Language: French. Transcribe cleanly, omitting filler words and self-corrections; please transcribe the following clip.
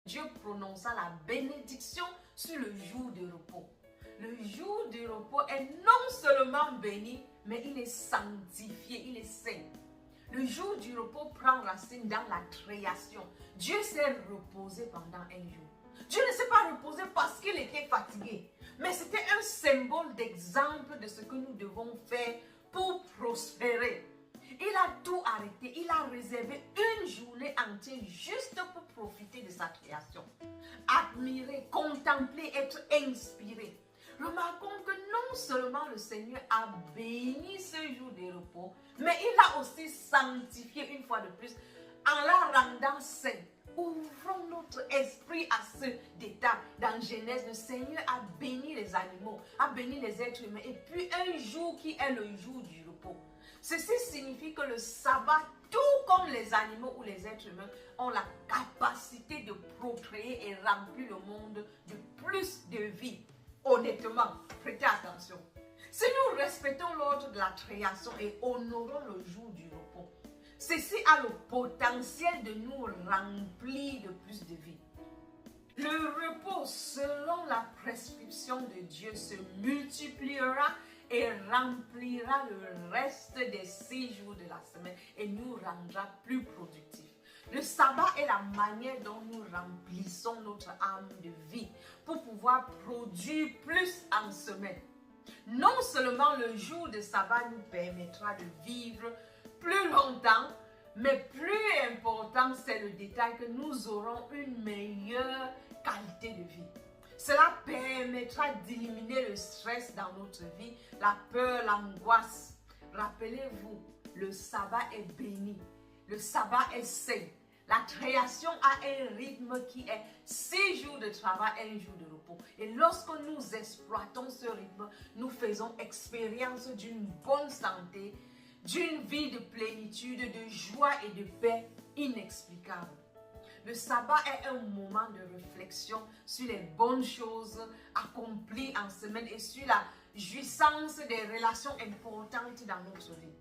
Dieu prononça la bénédiction sur le jour de repos. Le jour du repos est non seulement béni, mais il est sanctifié, il est saint. Le jour du repos prend racine dans la création. Dieu s'est reposé pendant un jour. Dieu ne s'est pas reposé parce qu'il était fatigué, mais c'était un symbole d'exemple de ce que nous devons faire pour prospérer. Il a tout arrêté, il a réservé une journée entière juste pour profiter de sa création. Admirer, contempler, être inspiré. Remarquons que non seulement le Seigneur a béni ce jour de repos, mais il l'a aussi sanctifié une fois de plus en la rendant sainte. Ouvrons notre esprit à ce détail. Dans Genèse, le Seigneur a béni les animaux, a béni les êtres humains, et puis un jour qui est le jour du repos. Ceci signifie que le sabbat, tout comme les animaux ou les êtres humains, ont la capacité de procréer et remplir le monde de plus de vie. Honnêtement, prêtez attention. Si nous respectons l'ordre de la création et honorons le jour du repos, ceci a le potentiel de nous remplir de plus de vie. Le repos, selon la prescription de Dieu, se multipliera et remplira le reste des 6 jours de la semaine et nous rendra plus productifs. Le sabbat est la manière dont nous remplissons notre âme de vie pour pouvoir produire plus en semaine. Non seulement le jour de sabbat nous permettra de vivre plus longtemps, mais plus important, c'est le détail que nous aurons une meilleure qualité de vie. Cela permettra d'éliminer le stress dans notre vie, la peur, l'angoisse. Rappelez-vous, le sabbat est béni, le sabbat est saint. La création a un rythme qui est 6 jours de travail et 1 jour de repos. Et lorsque nous exploitons ce rythme, nous faisons expérience d'une bonne santé, d'une vie de plénitude, de joie et de paix inexplicable. Le sabbat est un moment de réflexion sur les bonnes choses accomplies en semaine et sur la jouissance des relations importantes dans notre vie.